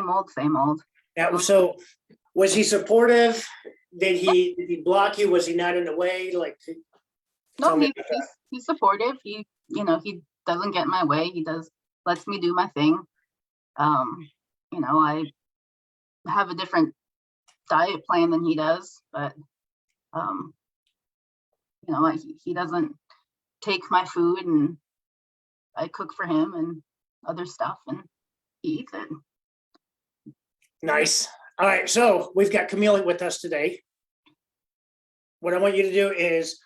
Same old, same old. Yeah, so was he supportive? Did he block you? Was he not in the way? Like, No, tell me about that. he's supportive. He doesn't get in my way. He lets me do my thing. I have a different diet plan than he does, but he doesn't take my food, and I cook for him and other stuff, and he eats it. Nice. All right, so we've got Camille with us today. What I want you to do is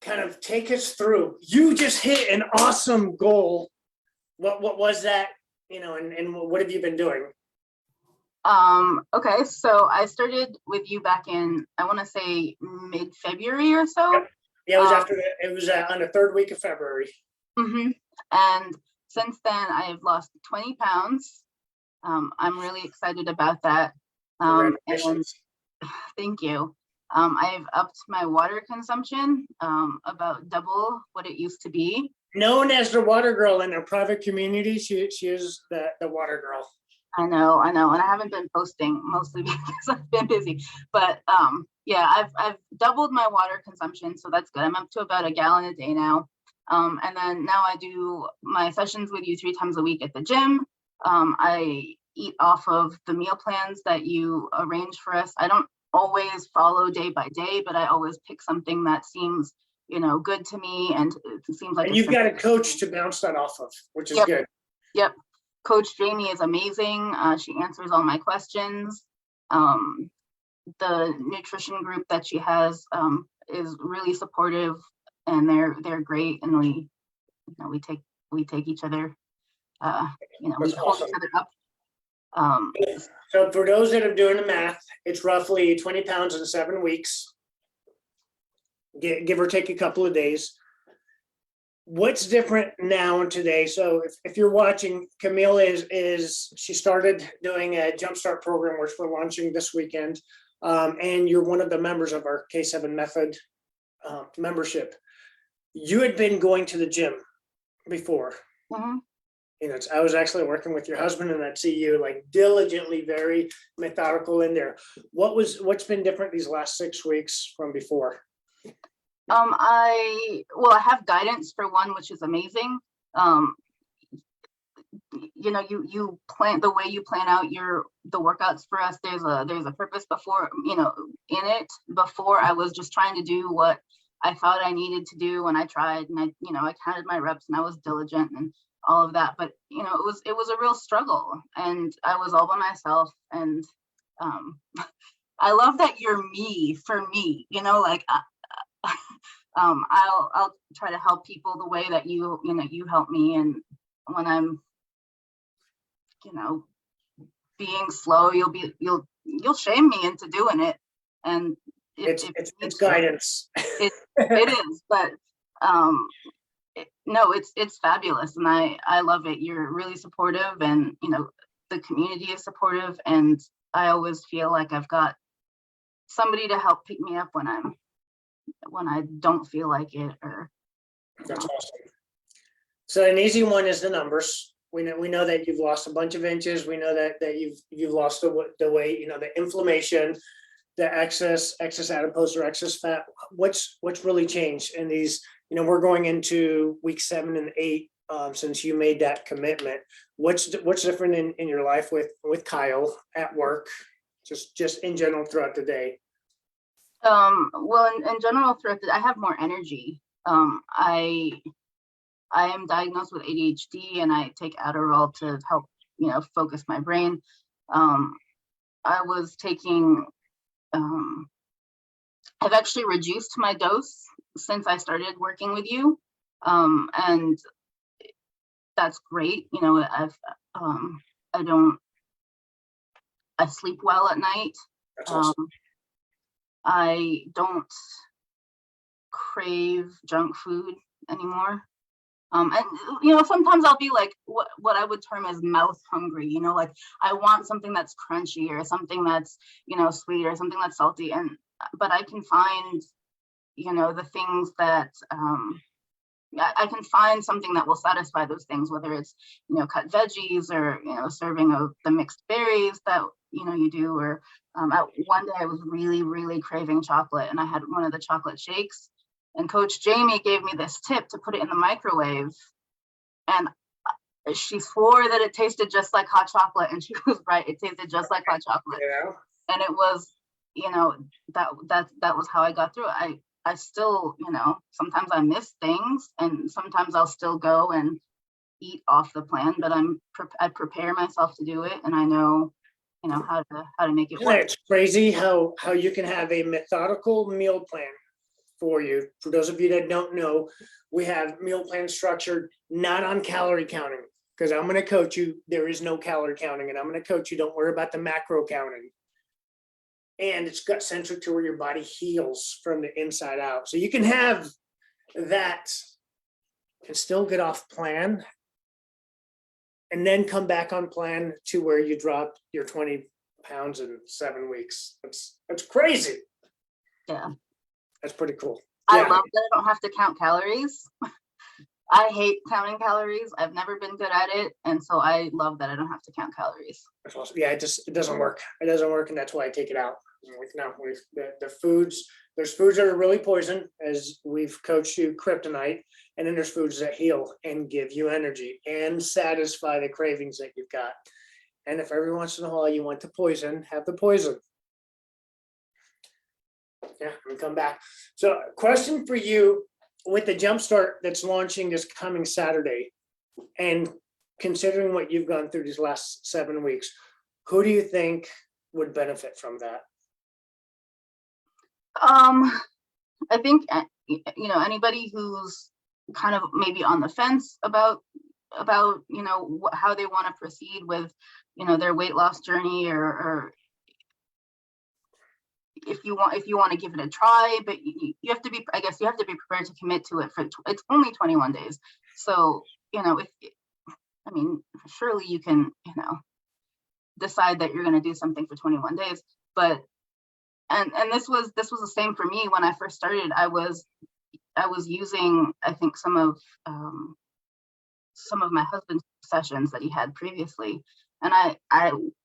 kind of take us through. You just hit an awesome goal. What was that? And what have you been doing? Okay, so I started with you back in, I want to say mid-February or so. Yep. Yeah, it was after that. It was on the third week of February. And since then, I have lost 20 pounds. I'm really excited about that. And thank you. I've upped my water consumption about double what it used to be. Known as the water girl in a private community, she is the water girl. I know, and I haven't been posting mostly because I've been busy. But yeah, I've doubled my water consumption, so that's good. I'm up to about a gallon a day now. And then now I do my sessions with you 3 times a week at the gym. I eat off of the meal plans that you arrange for us. I don't always follow day by day, but I always pick something that seems, good to me, and it seems like. And you've got a coach to bounce that off of, which is good. Yep. Coach Jamie is amazing. She answers all my questions. The nutrition group that she has is really supportive, and they're great. And we take each other. We hold each other up. So for those that are doing the math, it's roughly 20 pounds in 7 weeks, give or take a couple of days. What's different now and today? So if you're watching, Camille she started doing a jumpstart program, which we're launching this weekend, and you're one of the members of our K7 Method membership. You had been going to the gym before. I was actually working with your husband, and I'd see you like diligently, very methodical in there. What's been different these last 6 weeks from before? I have guidance for one, which is amazing. You plan the way you plan out the workouts for us. There's a purpose before, in it. Before, I was just trying to do what I thought I needed to do, and I tried, and I counted my reps, and I was diligent and all of that. But it was a real struggle, and I was all by myself. And I love that you're me for me. I'll try to help people the way that you help me. And when I'm being slow, you'll shame me into doing it. And it's guidance. It is, but it's fabulous, and I love it. You're really supportive, and the community is supportive, and I always feel like I've got somebody to help pick me up when I don't feel like it. That's awesome. So an easy one is the numbers. We know that you've lost a bunch of inches. We know that you've lost the weight. The inflammation, the excess adipose or excess fat. What's really changed in these? We're going into week 7 and 8 since you made that commitment. What's different in your life with Kyle at work, just in general throughout the day? Well, in general, I have more energy. I am diagnosed with ADHD, and I take Adderall to help, focus my brain. I was taking, I've actually reduced my dose since I started working with you. And that's great. I sleep well at night. That's awesome. I don't crave junk food anymore. And sometimes I'll be like what I would term as mouth hungry, like I want something that's crunchy, or something that's, sweet, or something that's salty. But I can find, the things that I can find something that will satisfy those things, whether it's, cut veggies or, a serving of the mixed berries that, you do, or at one day I was really, really craving chocolate and I had one of the chocolate shakes, and Coach Jamie gave me this tip to put it in the microwave, and she swore that it tasted just like hot chocolate, and she was right. It tasted just like hot chocolate. Yeah. And it was, that was how I got through it. I still, sometimes I miss things, and sometimes I'll still go and eat off the plan, but I prepare myself to do it, and I know, how to make it work. It's crazy how you can have a methodical meal plan for you. For those of you that don't know, we have meal plans structured not on calorie counting, because I'm going to coach you. There is no calorie counting, and I'm going to coach you. Don't worry about the macro counting. And it's gut centric to where your body heals from the inside out. So you can have that and still get off plan, and then come back on plan to where you dropped your 20 pounds in 7 weeks. That's crazy. Yeah. That's pretty cool. I Yeah. love that I don't have to count calories. I hate counting calories. I've never been good at it. And so I love that I don't have to count calories. That's awesome. Yeah, it doesn't work. It doesn't work, and that's why I take it out. The foods, there's foods that are really poison, as we've coached you, kryptonite, and then there's foods that heal and give you energy and satisfy the cravings that you've got. And if every once in a while you want the poison, have the poison. Yeah, we come back. So, question for you: with the Jumpstart that's launching this coming Saturday, and considering what you've gone through these last 7 weeks, who do you think would benefit from that? I think, anybody who's kind of maybe on the fence about, how they want to proceed with, their weight loss journey, or if you want to give it a try, but you have to be, I guess you have to be prepared to commit to it it's only 21 days. So, surely you can, decide that you're going to do something for 21 days, but, and this was the same for me when I first started. I was using, I think, some of my husband's sessions that he had previously. And I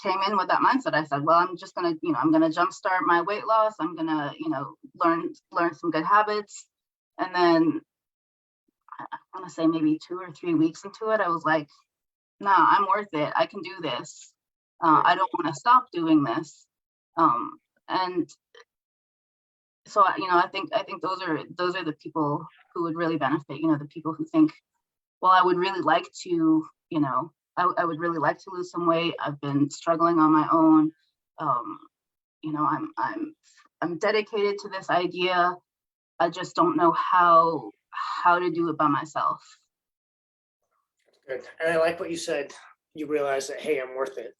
came in with that mindset. I said, well, I'm just going to, I'm going to jumpstart my weight loss. I'm going to, learn some good habits. And then I want to say maybe 2 or 3 weeks into it, I was like, nah, I'm worth it. I can do this. I don't want to stop doing this. And so, I think those are the people who would really benefit, the people who think, well, I would really like to, I would really like to lose some weight. I've been struggling on my own. I'm dedicated to this idea. I just don't know how to do it by myself. Good. And I like what you said. You realize that, hey, I'm worth it.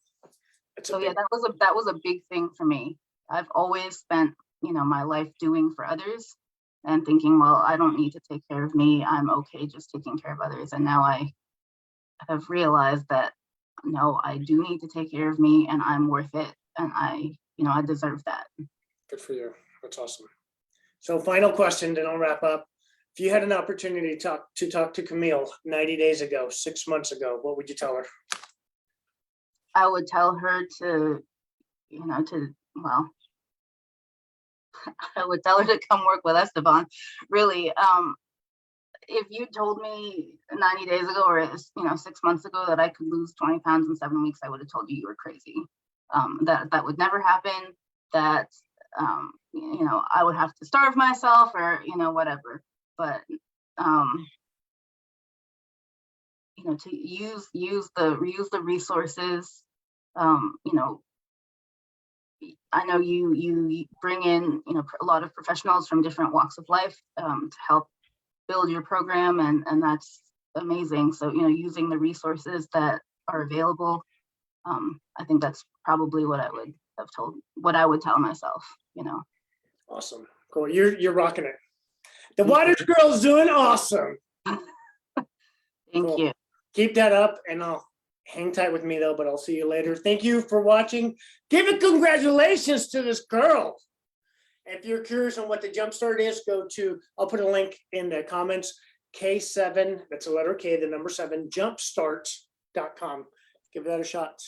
Yeah, that was a big thing for me. I've always spent, my life doing for others and thinking, well, I don't need to take care of me. I'm okay just taking care of others. And now I have realized that, no, I do need to take care of me, and I'm worth it. And I deserve that. Good for you. That's awesome. So, final question, then I'll wrap up. If you had an opportunity to talk to Camille 90 days ago, 6 months ago, what would you tell her? I would tell her I would tell her to come work with Esteban. Really, if you told me 90 days ago, or 6 months ago, that I could lose 20 pounds in 7 weeks, I would have told you were crazy. That would never happen. That I would have to starve myself, or whatever. But to use the resources. I know you bring in a lot of professionals from different walks of life to help build your program, and that's amazing. So using the resources that are available, I think that's probably what I would tell myself. Awesome, cool. You're rocking it. The Waters girl's doing awesome. Thank you. Keep that up, and I'll hang tight with me though, but I'll see you later. Thank you for watching. Give a congratulations to this girl. If you're curious on what the Jumpstart is, I'll put a link in the comments. K7, that's a letter K, the number 7, jumpstart.com. Give that a shot.